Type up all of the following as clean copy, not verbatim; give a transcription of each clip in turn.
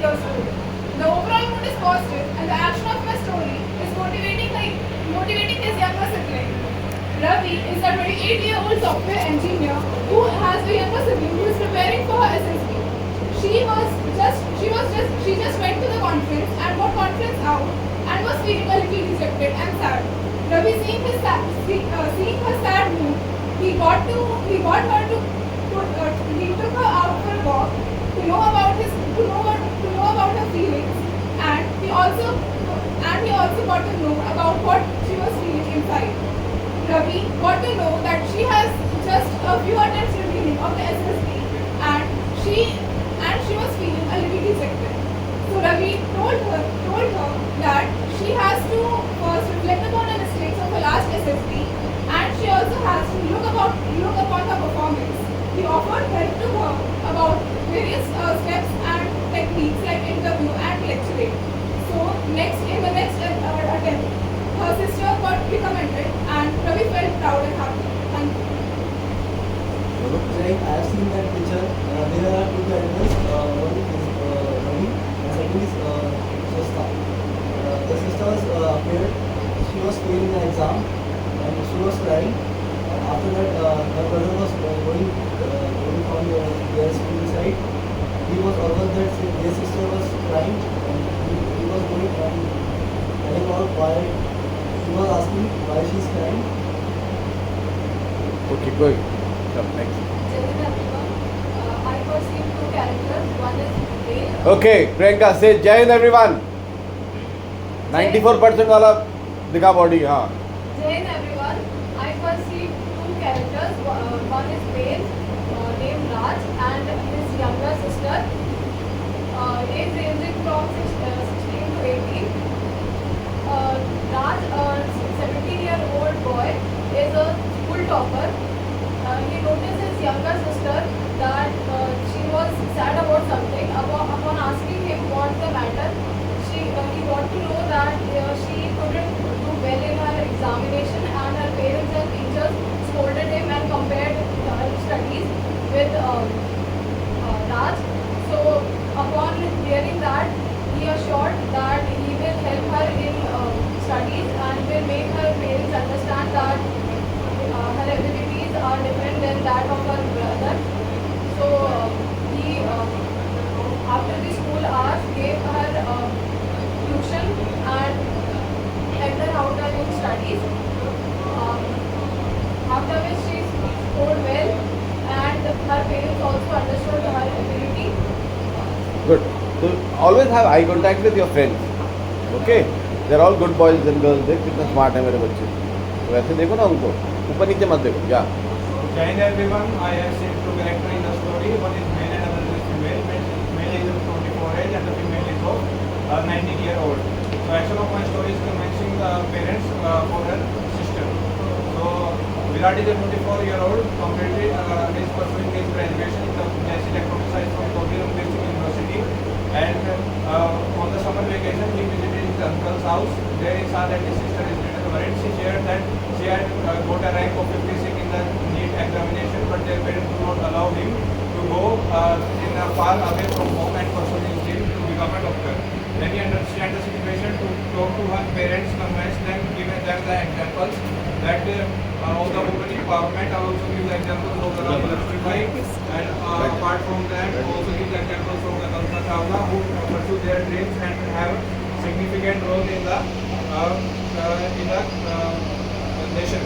years old. The overall mood is positive, and the action of my story is motivating his younger sibling. Ravi is a 28-year-old software engineer who has a younger sibling who is preparing for her SSB. She just went to the conference and got conference out and was feeling a little dejected and sad. Ravi, seeing her sad mood, he took her out for a walk to know about her feelings, and he also got to know about what she was feeling inside. Ravi got to know that she has just a few attempts remaining of the SSB, and she was feeling a little dejected. So Ravi told her that she has to first reflect upon the mistakes of her last SSB, and she also has to look upon her performance. He offered help to her about various steps and techniques like interview and lecturing. So in the next attempt, her sister got recommended, and Ravi felt proud and happy. Thank you. Like I have seen that picture. There are two characters. One is Ravi, and second is Shasta. The sister was afraid. She was failing the exam, and she was crying. After that, her brother was going from their school side. He was always that their sister was crying, and he was going and telling out why. He was asking why she is crying. Okay, good. Come next. I perceive two characters. One is male. Okay, Priyanka, say Jai Hind everyone. 94% वाला दिखा body, हाँ. Jane, everyone. I perceive two characters. One is male, named Raj, and his younger sister. Age ranging from 16 to 18. Raj, a 17-year-old boy, is a school topper. He noticed his younger sister that she was sad about something. Upon asking him what's the matter, he got to know that she couldn't do well in her examination, and her parents and teachers scolded him and compared her studies with Raj. So upon hearing that, he assured that he will help her in studies and will make her parents understand that her abilities are different than that of her brother. So he, after the school hours, gave her tuition and helped her out in studies. After which she scored well, and her parents also understood her ability. Good. So always have eye contact with your friends. Okay? They're all good boys and girls. देख कितना smart है मेरे बच्चे. तो वैसे देखो ना उनको. ऊपर नीचे मत देखो. Yeah. Jai Hind everyone. I have seen two characters in the story. One is male and another is female. Male is of 24 age and the female is of 19-year-old. So action of my story is convincing the parents for her sister. So Virat is a 24-year-old, completely is pursuing his graduation in the basic electronic science from Kottayam District University. And on the summer vacation, he visited his uncle's house. There he saw that his sister is little worried. She shared that she had got a rank of 56 in the NEET examination, but their parents do not allow him to go in a far away from home and pursue his dream to become a doctor. Then he understands the situation to talk to her parents, convince them, give them the examples that of the women empowerment. I also give the examples of the Lakshmibai, and apart from that, also give the examples of the Kalpana Chawla who pursue their dreams and have significant role in the nation,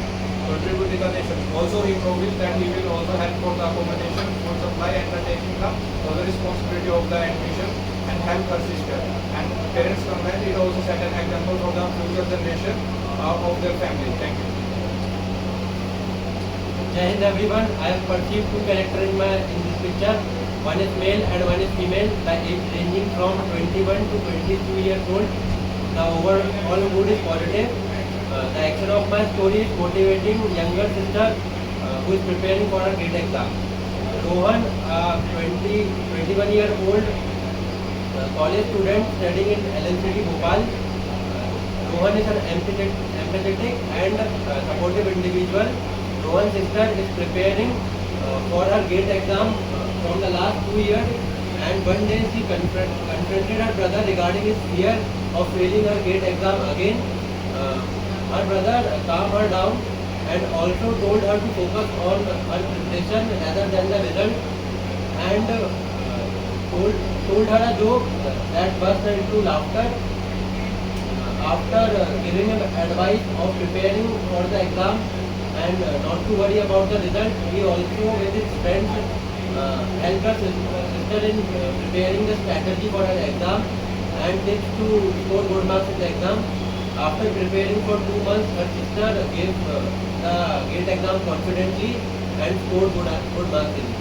contribute in the nation. Also, he promised that he will also help for the accommodation, food supply, and taking the other responsibility of the admission and help her sister. And parents comment it also set an example for the future generation of their family. Thank you. Jai Hind everyone. I have perceived two characters in this picture. One is male and one is female. The age ranging from 21 to 22 years old. The overall mood is positive. The action of my story is motivating younger sister who is preparing for a GATE exam. Rohan, 21-year-old college student studying in LNCT Bhopal. Rohan is an empathetic and supportive individual. Rohan's sister is preparing for her GATE exam from the last 2 years, and one day she confronted her brother regarding his fear of failing her GATE exam again. Her brother calmed her down and also told her to focus on her preparation rather than the result, and told her a joke that burst into laughter. After giving him advice of preparing for the exam and not to worry about the result, he also with his friends helped her sister in preparing the strategy for her exam and tips to score good marks in the exam. After preparing for 2 months, her sister gave the GATE exam confidently and scored good marks in it.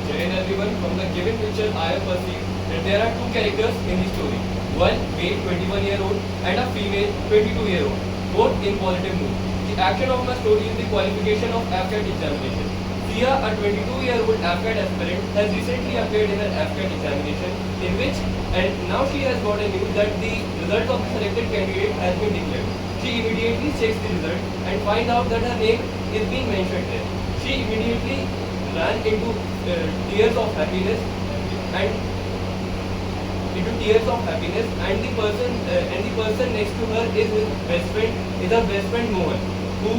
Jai Hind everyone, from the given picture I have perceived that there are two characters in the story. One male 21-year-old and a female 22-year-old, both in positive mood. The action of my story is the qualification of AFCAT examination. Sia, a 22-year-old AFCAT aspirant, has recently appeared in her AFCAT examination in which, and now she has got a news that the result of the selected candidate has been declared. She immediately checks the result and finds out that her name is being mentioned there. She immediately ran into tears of happiness and the person next to her is her best friend Mohan, who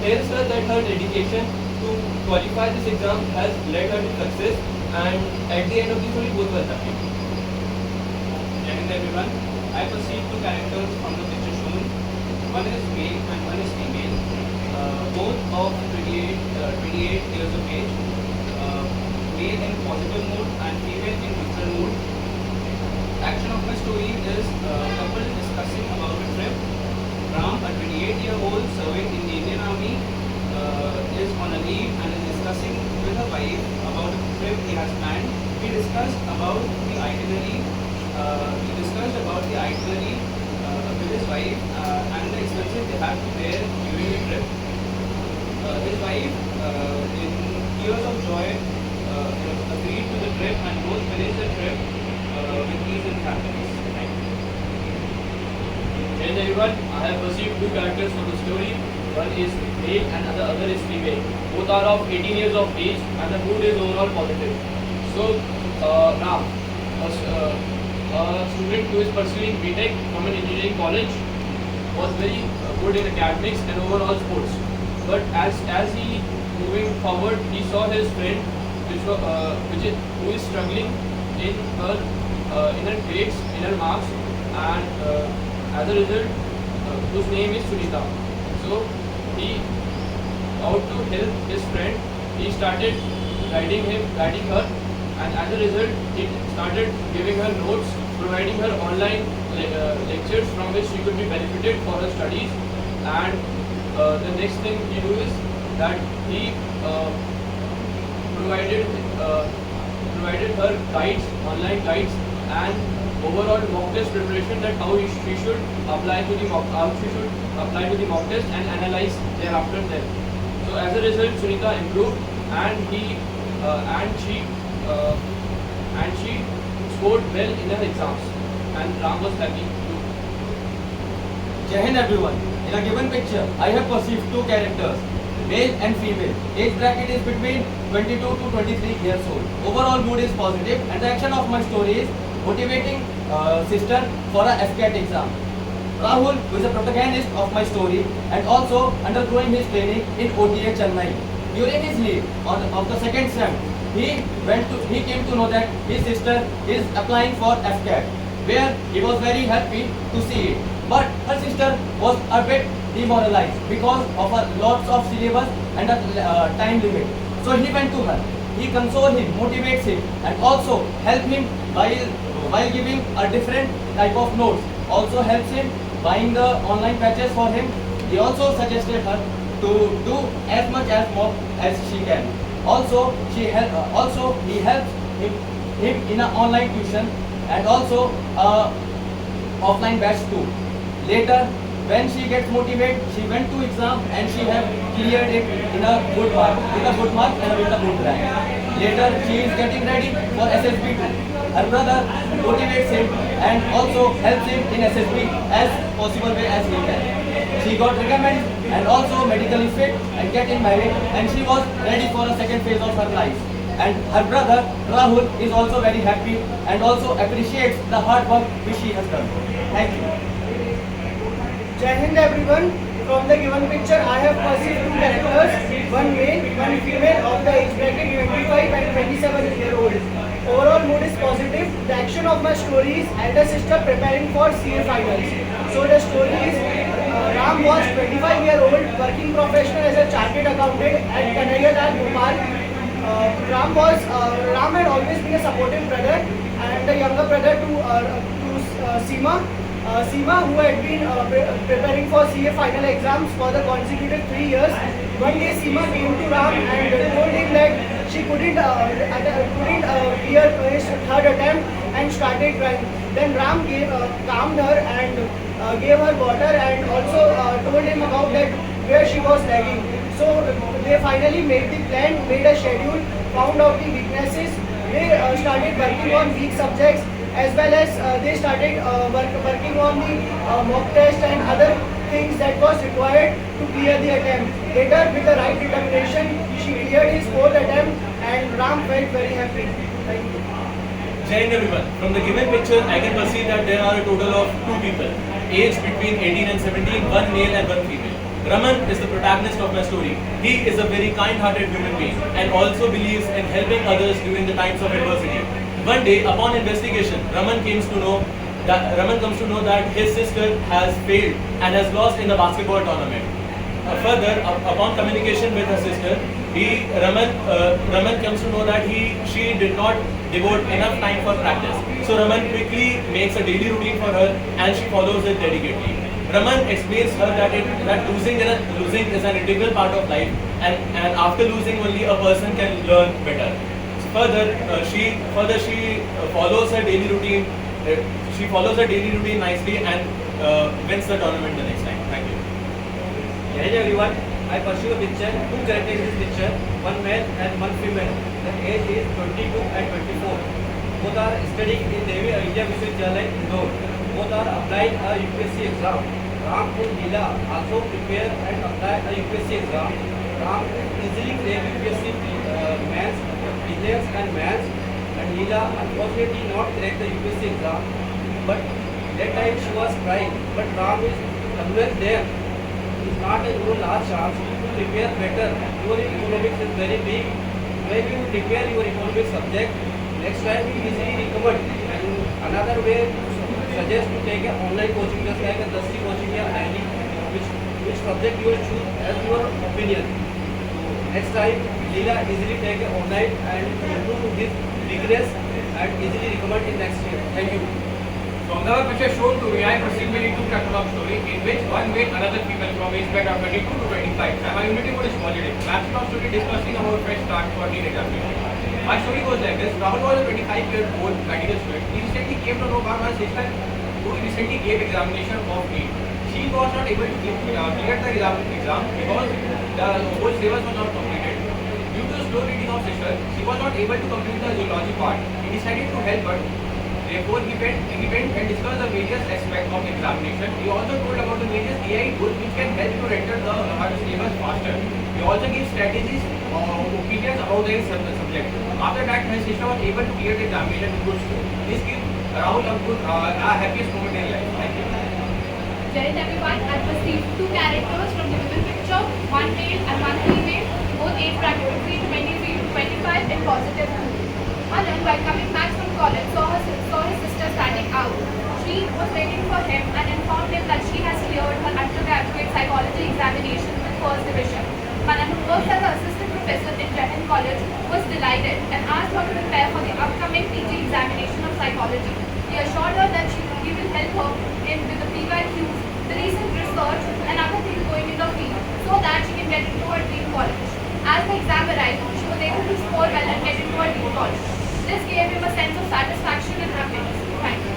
tells her that her dedication to qualify this exam has led her to success, and at the end of the story both were happy. Jai Hind everyone, I perceive two characters from the picture shown. One is male and one is female, both of 28 years of age, male in positive mood and female in neutral mood. Action of my story is a couple discussing about a trip. Ram, a 28-year-old serving in the Indian Army, is on a leave and is discussing with her wife about the trip he has planned. We discussed about the itinerary. With his wife and the expenses they have to bear during the trip. His wife, in tears of joy, agreed to the trip and both finished the trip with ease and happiness. Thank you. Jai Hind everyone, I have perceived two characters from the story. One is male and the other is female. Both are of 18 years of age and the mood is overall positive. So, Ram, a student who is pursuing BTech from an engineering college, was very good in academics and overall sports. But as he moving forward, he saw his friend who is struggling in her grades, in her marks, and as a result, whose name is Sunita. So he, out to help his friend, he started guiding her, and as a result, he started giving her notes, providing her online lectures from which she could be benefited for her studies. And the next thing he do is that he provided her guides, online guides, and overall mock test preparation, that how she should apply to the mock test and analyze thereafter them. So as a result, Sunita improved and she scored well in her exams, and Ram was happy too. Jai Hind everyone. In a given picture, I have perceived two characters, male and female. Age bracket is between 22 to 23 years old. Overall mood is positive, and the action of my story is motivating sister for a FCAT exam. Rahul, who is a protagonist of my story and also undergoing his training in OTA Chennai. During his leave of the second sem, he came to know that his sister is applying for FCAT, where he was very happy to see it. But her sister was a bit demoralized because of her lots of syllabus and a time limit. So he went to her. He consoles him, motivates him, and also helps him while giving a different type of notes. Also helps him buying the online patches for him. He also suggested her to do as much as mock as she can. Also, he helps him in an online tuition and also offline batch too. Later, when she gets motivated, she went to exam and she have cleared it in a good mark, and with a good rank. Later, she is getting ready for SSB too. Her brother motivates him and also helps him in SSB as possible way as he can. She got recommended and also medically fit and getting married, and she was ready for a second phase of her life. And her brother Rahul is also very happy and also appreciates the hard work which she has done. Thank you. Jai Hind everyone. From the given picture, I have perceived two characters, one male, one female of the age bracket 25 and 27-year-old. Overall mood is positive. The action of my story is elder sister preparing for CA finals. So the story is Ram was 25-year-old, working professional as a chartered accountant at Kanhaiya Lal Bhopal. Ram had always been a supportive brother and a younger brother to Seema. Seema, who had been preparing for CA final exams for the consecutive 3 years, one day Seema came to Ram and told him that she couldn't clear his third attempt and started crying. Then Ram calmed her and gave her water and also told him about that where she was lagging. So they finally made the plan, made a schedule, found out the weaknesses. They started working on weak subjects, as well as they started working on the mock test and other things that was required to clear the attempt. Later, with the right determination, she cleared his fourth attempt and Ram felt very happy. Thank you. Jai Hind everyone. From the given picture, I can perceive that there are a total of 2 people, aged between 18 and 17, one male and one female. Raman is the protagonist of my story. He is a very kind-hearted human being and also believes in helping others during the times of adversity. One day, upon investigation, Raman comes to know that his sister has failed and has lost in the basketball tournament. Further, upon communication with her sister, Raman comes to know that she did not devote enough time for practice. So Raman quickly makes a daily routine for her and she follows it dedicatedly. Raman explains her that losing is an integral part of life and after losing only a person can learn better. Further, she follows her daily routine. She follows her daily routine nicely and wins the tournament the next time. Thank you. Hello everyone. I pursue a picture, two characters in this picture, one male and one female. The age is 22 and 24. Both are studying in Devi India Vishwavidyalaya, Indore. Both are applying a UPSC exam. Ram and Leela also prepare and apply a UPSC exam. Ram easily clear UPSC maths, business and maths, and Leela unfortunately not crack the UPSC exam. But that time she was crying. But Ram is always there. It's not a large chance to prepare better. Your economics is very big. When you prepare your economics subject, next time you easily recover. And another way suggest to take an online coaching just like a Dusty coaching or IIT, which subject you will choose as your opinion. Next time, Leela easily take an online and improve his weakness and easily recover in next year. Thank you. From the picture shown to me, I perceive very two character love story in which one made another female from age bracket of 22 to 25. And my unity mode is positive. Last love story discussing about fresh start for teen examination. My story goes like this. Rahul was a 25-year-old medical student. He recently came to know about my sister who recently gave examination of NEET. She was not able to clear the exam because the whole syllabus was not completed. Due to the slow reading of sister, she was not able to complete the zoology part. He decided to help her. Therefore, he went and discussed the various aspects of examination. He also told about the various AI tools which can help to render the syllabus faster. He also gave strategies or opinions about the subject. After that, his sister was able to clear the examination with good score. This gives Rahul a happiest moment in life. Thank you. Jai Hind everyone. I perceived two characters from the given picture, one male and one female, both age bracket between 23 to 25 in positive mood. Anand, while coming back from college, saw his sister standing out. She was waiting for him and informed him that she has cleared her undergraduate psychology examination with first division. Manan, who works as an assistant professor in Jai Hind College, was delighted and asked her to prepare for the upcoming PG examination of psychology. He assured her that he will help her with the PYQs, the recent research and other things going in the field so that she can get into her dream college. As the exam arrived, she was able to score well and get into her dream college. This gave him a sense of satisfaction and happiness. Thank you.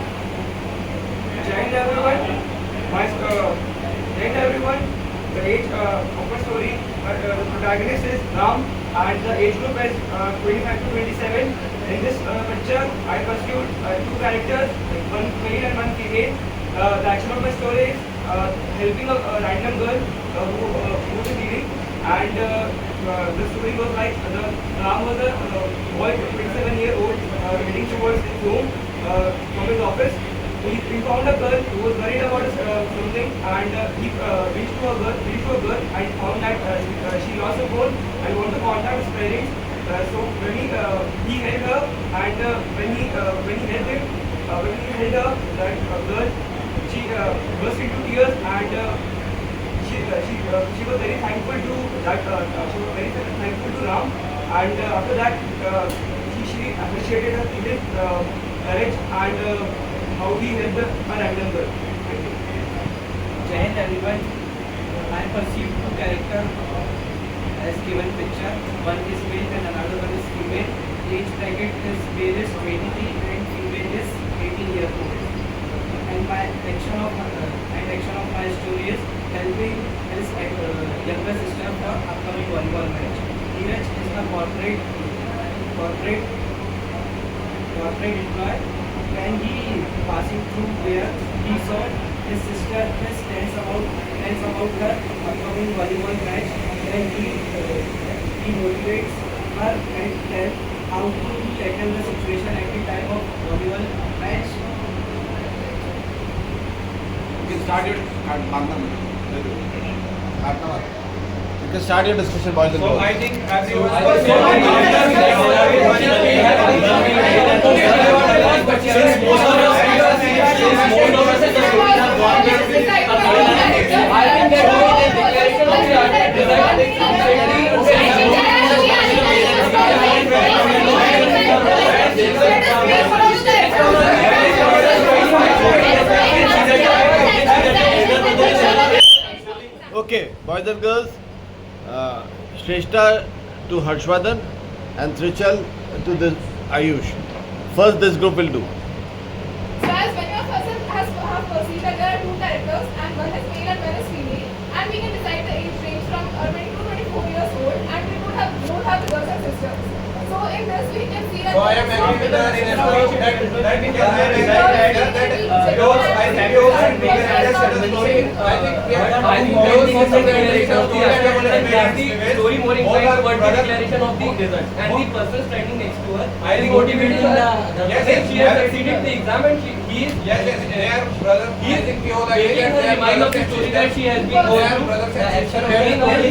Jai Hind everyone. Jai Hind everyone. The age of my story, the protagonist is Ram and the age group is 25 to 27. In this picture, I pursued two characters, one male and one female. The action of my story is helping a random girl who is bleeding And the story was like Ram was a boy, 27-year-old, heading towards his home from his office. He found a girl who was worried about something, and he reached to a girl and found that she lost her phone and wanted to contact his parents. So when he held her, and when he held her, that girl, she burst into tears, and she was very thankful to that. She was very thankful to Ram, and after that, she appreciated her courage and how he helped her random girl. Thank you. Jai Hind everyone. I perceive two characters as given picture. One is male and another one is female. Age bracket is male is 23 and female is 18 years old. And my action of my story is helping his younger sister for upcoming volleyball match. Neeraj is a corporate employee. When he passing through where he saw his sister tells about her upcoming volleyball match, then he motivates her and tells how to tackle the situation at the time of volleyball match. You can start your discussion, boys and So girls. I think everyone. Okay, boys and girls, Shrestha to Harshvardhan and Trichal to this Ayush. First, this group will do. So as when your person have perceived that there are two characters and one is male and one is female, and we can decide the age range from 20 to 24 years old, and we both have the girls and sisters. So in this we can see that. So I am agree with her in approach that we can those I think those should be understood the story. I think we have Story more inclined towards the declaration of the result, and the person standing next to her I think motivating the yes, she has succeeded the exam, and he is they are brother. he I is think we all taking agree her that remind of the story that she has been going through. brothers The and action of sisters. being only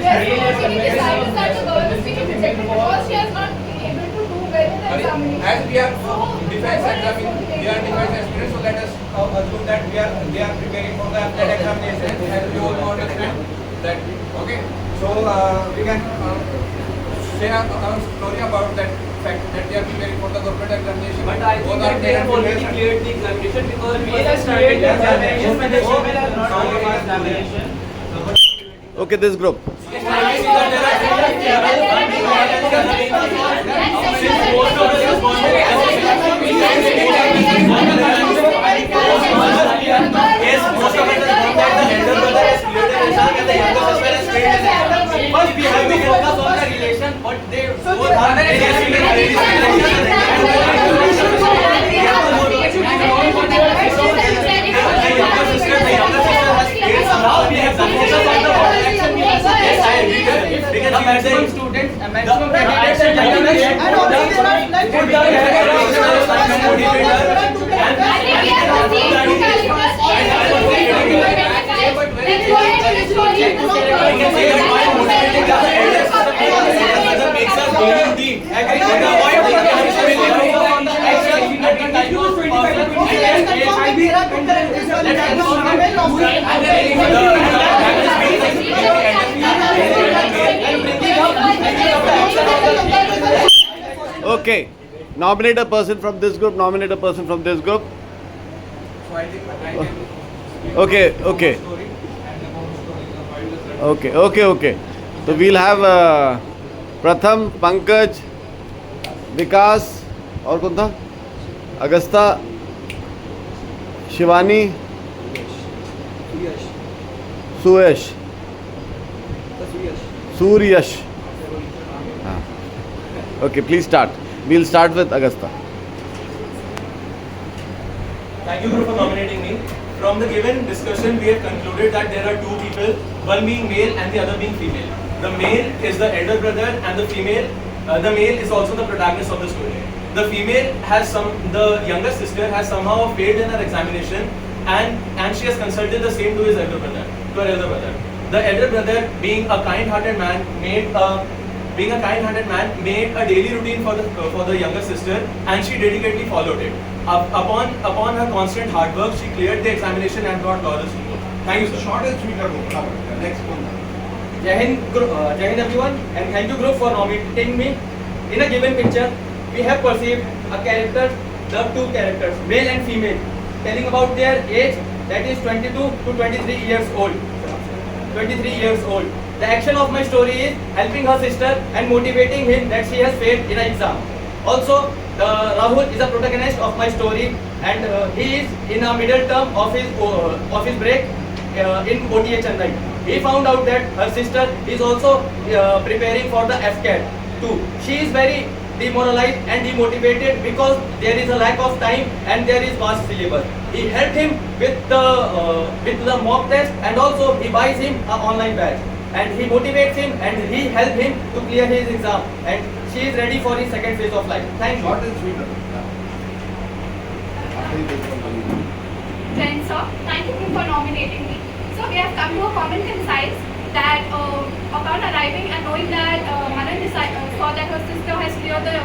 Yes, so what we can decide is that the girl is being rejected because she has not been able to do well in the examination. As we are So, defense whoever is examining, we are motivating defense her- aspirants, so let us assume that they are preparing for the that examination, as we all understand that. Okay, so we can share our story about that fact that they are preparing for the government examination. But I think that they have already cleared the examination because male has started the examination when the female has not cleared the examination. Okay, this group. Yes, most of us know that the elder brother has cleared the result and the younger sister has failed the exam. First, we have to focus on the relation, but they both are maximum students, maximum candidates and Okay, nominate a person from this group, nominate a person from this group. So I think I can Okay, okay. story and about story. Okay. So we'll have Pratham, Pankaj, Vikas, और कौन था? Agasta, Shivani, Suyash, Suryash. Okay, please start. We'll start with Agastha. Thank you for nominating me. from the given discussion, we have concluded that there are two people, one being male and the other being female. The male is the elder brother, and the male is also the protagonist of the story. The female the younger sister has somehow failed in her examination, and she has consulted the same to her elder brother. The elder brother, being a kind-hearted man, made a daily routine for the younger sister, and she dedicatedly followed it. Upon her constant hard work, she cleared the examination and brought laurels to both. Thank you, sir. Short and sweet. Next one. Jai Hind everyone, and thank you group for nominating me. In a given picture, we have perceived a character, the two characters, male and female, telling about their age, that is 22 to 23 years old. 23 years old. The action of my story is helping her sister and motivating him that she has failed in an exam. Also, Rahul is a protagonist of my story, and he is in a middle term of his break in OTA Chennai. He found out that her sister is also preparing for the FCAT too. She is very demoralized and demotivated because there is a lack of time and there is vast syllabus. He helped him with the mock test, and also he buys him an online batch, and he motivates him and he helps him to clear his exam, and she is ready for his second phase of life. Thank you. Short and sweet. Friends, sir, thank you for nominating me. So we have come to a common concise that upon arriving and knowing that Manan saw that her sister has cleared the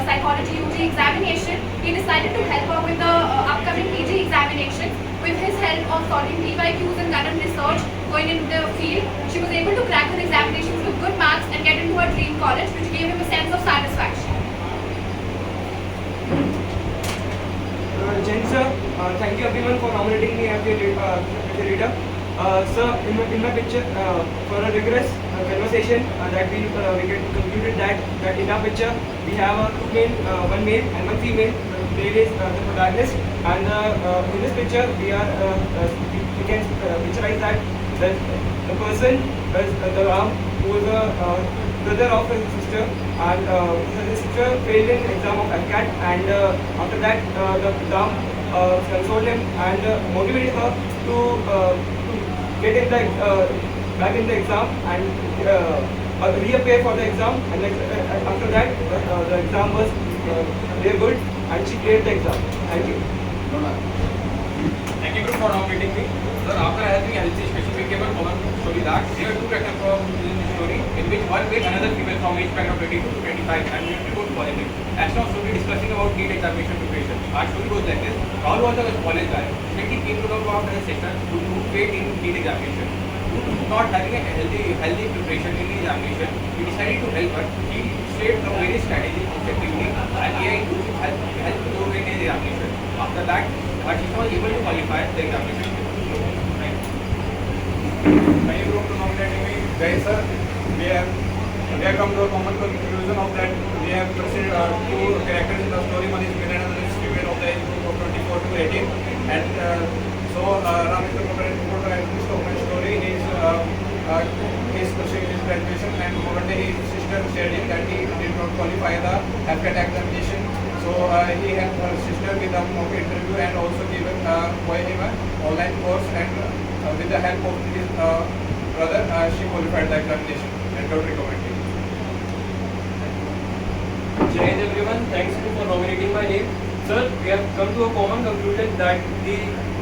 psychology UG examination, he decided to help her with the upcoming PG examination. With his help of solving PYQs and current research going into the field, she was able to crack her examinations with good marks and get into her dream college, which gave him a sense of satisfaction. Jain sir, thank you everyone for nominating me as the leader. Sir, in my picture, for a rigorous conversation that we concluded that in our picture we have one male and one female. Male is the protagonist, and in this picture we can picturize that the person is the Ram, who is a brother of his sister, and his sister failed in exam of FCAT, and after that the Ram consoled him and motivated her to get in back in the exam and reappear for the exam, and after that the exam was very good and she cleared the exam. Thank you. Thank you group for nominating me. Sir, after having a healthy special, we came a common story that there are two characters from this story, in which one male and another female from age span of 22 to 25, and we have to go to positive. As now, so we discussing about NEET examination preparation. Our story goes like this. Rahul was a college guy. Then he came to know about his sister who failed in NEET examination. Due to not having a healthy preparation in the examination, he decided to help her. He shaped a various strategies effectively, and AI to help to win his examination. After that, but he was able to qualify the examination. Thank you to nominating me. Guys, sir, we have come to a common conclusion of that. We have considered two characters in the story. One is male and another is female of the age group of 24 to 18. And so Ram is the protagonist of my story. He is pursuing his graduation, and one day his sister said him that he did not qualify the FCAT examination. So he helped her sister with a mock interview and also given him an online course, and with the help of his brother, she qualified the examination and got recommended. Jai Hind everyone, thanks for nominating my name. Sir, we have come to a common conclusion that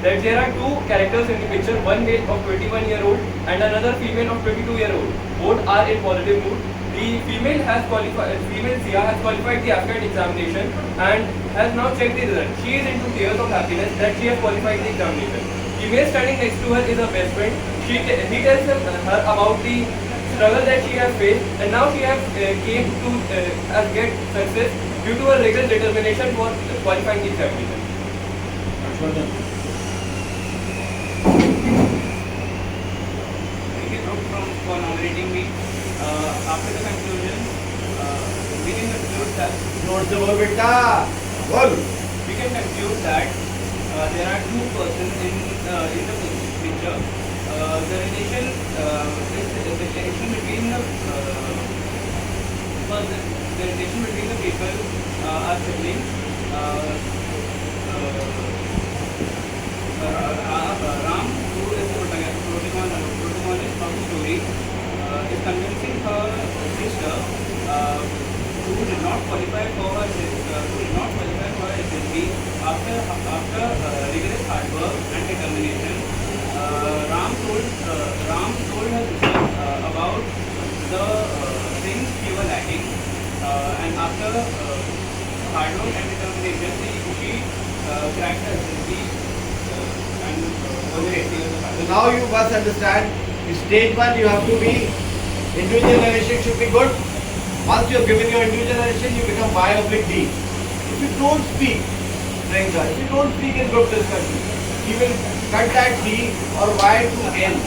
there are two characters in the picture, one male of 21-year-old and another female of 22-year-old. Both are in positive mood. The female Sia has qualified the FCAT examination and has now checked the result. She is into tears of happiness that she has qualified the examination. The male standing next to her is her best friend. He tells her about the struggle that she has faced, and now she has came to get success due to her rigorous determination for qualifying the examination. Thank you for nominating me. After the conclusion, we can conclude that there are two persons in the picture. The relation between the people are siblings. for her, not qualify for her SSB. After rigorous hard work and determination, Ram told her sister about the things she was lacking, and after hard work and determination, she cracked her SSB and Okay. So now you must understand, in stage 1 you have to be, individual narration should be good. Once you have given your individual narration, you become Y/D. If you don't speak, Priyanka, if you don't speak in group discussion, he will contact D or Y to N.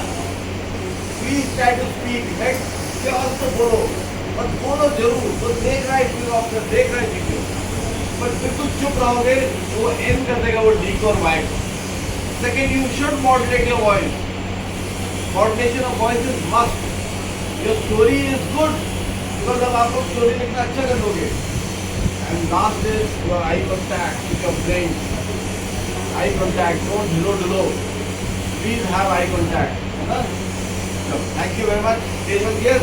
Please try to speak. Next, you also बोलो, but बोलो जरूर. तो देख रहा है इसमें option, देख रहा है वीडियो. But बिल्कुल चुप रहोगे, तो वो N कर देगा वो D को और Y को. Second, you should modulate your voice. Modulation of voice is must. Your story is good because अब आप लोग story लिखना अच्छा कर लोगे. And last is your eye contact with your brain. Eye contact, don't hello. Please have eye contact. है ना? Thank you very much. Stage 1 clear?